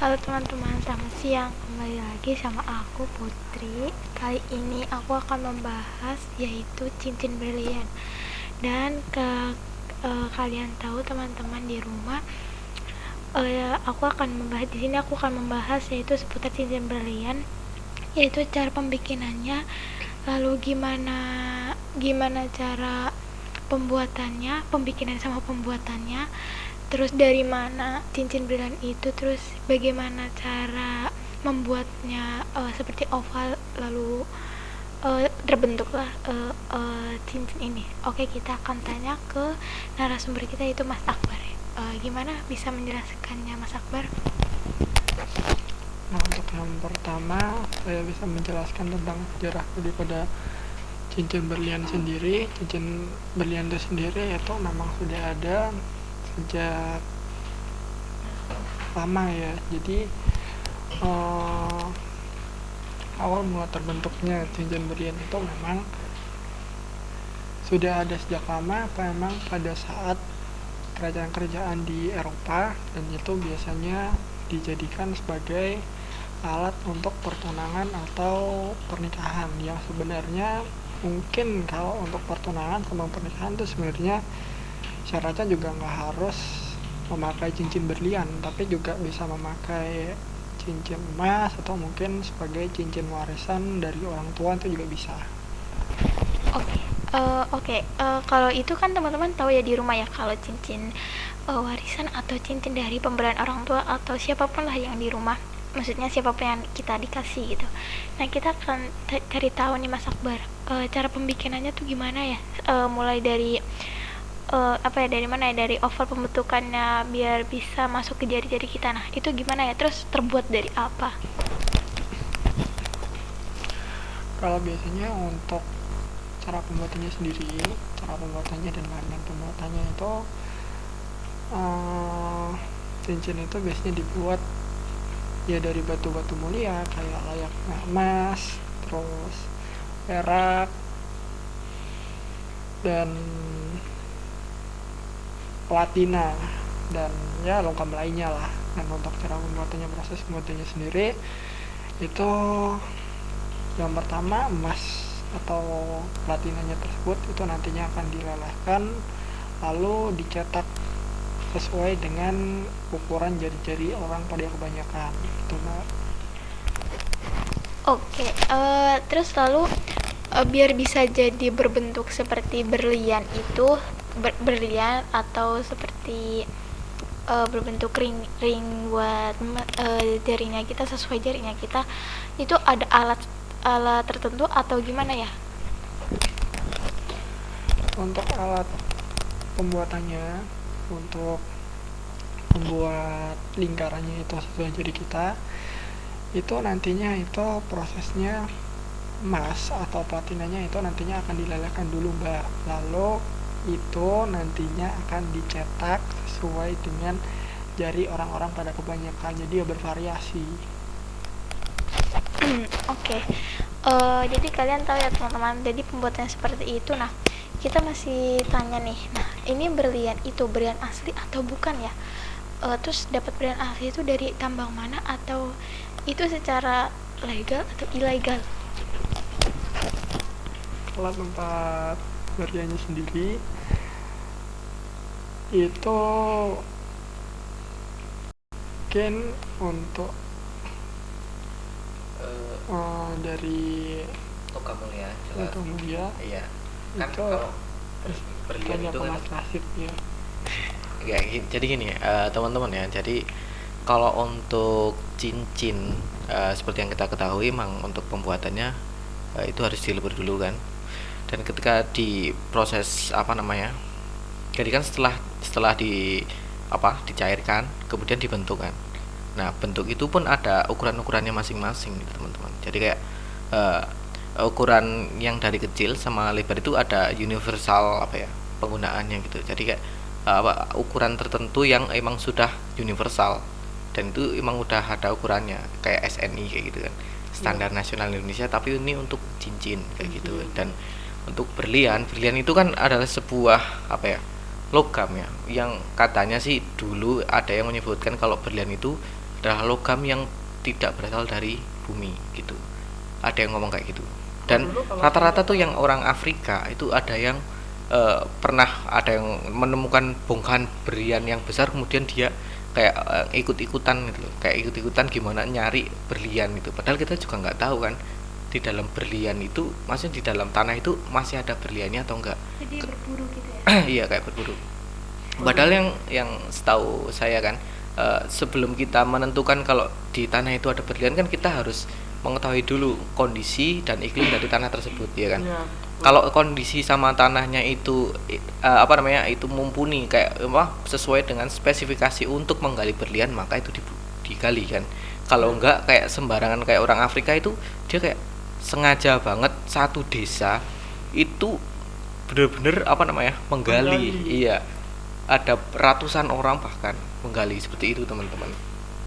Halo teman-teman, selamat siang. Kembali lagi sama aku Putri. Kali ini aku akan membahas yaitu cincin berlian. Dan kalian tahu teman-teman di rumah, aku akan membahas yaitu seputar cincin berlian, yaitu cara pembikinannya, lalu gimana cara pembikinan sama pembuatannya, terus dari mana cincin berlian itu, terus bagaimana cara membuatnya seperti oval, lalu terbentuklah cincin ini. Oke, kita akan tanya ke narasumber kita, yaitu Mas Akbar. Gimana bisa menjelaskannya, Mas Akbar? Nah, untuk yang pertama, saya bisa menjelaskan tentang sejarah daripada cincin berlian sendiri. Cincin berlian itu sendiri itu memang sudah ada sejak lama ya. Jadi awal mula terbentuknya cincin berlian itu memang sudah ada sejak lama. Memang pada saat kerajaan-kerajaan di Eropa, dan itu biasanya dijadikan sebagai alat untuk pertunangan atau pernikahan, yang sebenarnya mungkin kalau untuk pertunangan sama pernikahan itu sebenarnya syaratnya juga nggak harus memakai cincin berlian, tapi juga bisa memakai cincin emas atau mungkin sebagai cincin warisan dari orang tua, itu juga bisa. Oke, kalau itu kan teman-teman tahu ya di rumah ya, kalau cincin warisan atau cincin dari pemberian orang tua atau siapapun lah yang di rumah, maksudnya siapapun yang kita dikasih gitu. Nah, kita akan cari tahu nih Mas Akbar, cara pembikinannya tuh gimana ya. Mulai dari dari mana ya, dari oval pembentukannya biar bisa masuk ke jari-jari kita. Nah, itu gimana ya, terus terbuat dari apa? Kalau biasanya untuk cara pembuatannya sendiri, cara pembuatannya dan bahan pembuatannya itu, cincin itu biasanya dibuat ya dari batu-batu mulia kayak layaknya emas, terus perak, dan platina, dan ya logam lainnya lah. Dan untuk cara pembuatannya, proses pembuatannya sendiri itu, yang pertama emas atau platinanya tersebut itu nantinya akan dilelehkan lalu dicetak sesuai dengan ukuran jari-jari orang pada kebanyakan itu, Mbak. Oke, terus lalu biar bisa jadi berbentuk seperti berlian itu, berlian atau seperti berbentuk ring buat jarinya kita, sesuai jarinya kita, itu ada alat alat tertentu atau gimana ya? Untuk alat pembuatannya, untuk membuat lingkarannya itu sesuai jari kita, itu nantinya itu prosesnya emas atau platinanya itu nantinya akan dilelehkan dulu, Mbak. Lalu itu nantinya akan dicetak sesuai dengan jari orang-orang pada kebanyakan, jadi ya bervariasi. Oke, jadi kalian tahu ya teman-teman, jadi pembuatannya seperti itu. Nah, kita masih tanya nih, nah ini berlian itu berlian asli atau bukan ya? Terus dapat berlian asli itu dari tambang mana, atau itu secara legal atau ilegal? Kalau tempat berliannya sendiri itu mungkin untuk dari Toka mulia jelas. logam mulia Iya. Kan itu kalau berlian banyak itu kan emas klasik ya. ya, jadi gini teman-teman ya. Jadi kalau untuk cincin seperti yang kita ketahui, memang untuk pembuatannya itu harus dilebur dulu kan. Dan ketika di proses jadi kan setelah dicairkan kemudian dibentuk kan. Nah, bentuk itu pun ada ukuran-ukurannya masing-masing gitu, teman-teman. Jadi kayak eh, ukuran yang dari kecil sama lebar itu ada universal penggunaannya gitu. Jadi kayak ukuran tertentu yang emang sudah universal, dan itu emang udah ada ukurannya kayak SNI kayak gitu kan, standar nasional Indonesia, tapi ini untuk cincin kayak gitu. Dan untuk berlian itu kan adalah sebuah logam ya, yang katanya sih dulu ada yang menyebutkan kalau berlian itu adalah logam yang tidak berasal dari bumi gitu. Ada yang ngomong kayak gitu. Dan rata-rata tuh yang orang Afrika itu ada yang pernah ada yang menemukan bongkahan berlian yang besar, kemudian dia kayak ikut-ikutan gitu loh, kayak ikut-ikutan gimana nyari berlian itu. Padahal kita juga nggak tahu kan di dalam berlian itu, maksudnya di dalam tanah itu masih ada berliannya atau enggak. Jadi berburu gitu ya. Iya, kayak berburu. Padahal yang setahu saya kan, sebelum kita menentukan kalau di tanah itu ada berlian kan kita harus mengetahui dulu kondisi dan iklim dari tanah tersebut, ya kan. Ya, Kalau kondisi sama tanahnya itu itu mumpuni kayak sesuai dengan spesifikasi untuk menggali berlian, maka itu digali kan. Kalau enggak kayak sembarangan kayak orang Afrika itu, dia kayak sengaja banget satu desa itu bener-bener menggali. Menggali. Iya, ada ratusan orang bahkan menggali seperti itu teman-teman.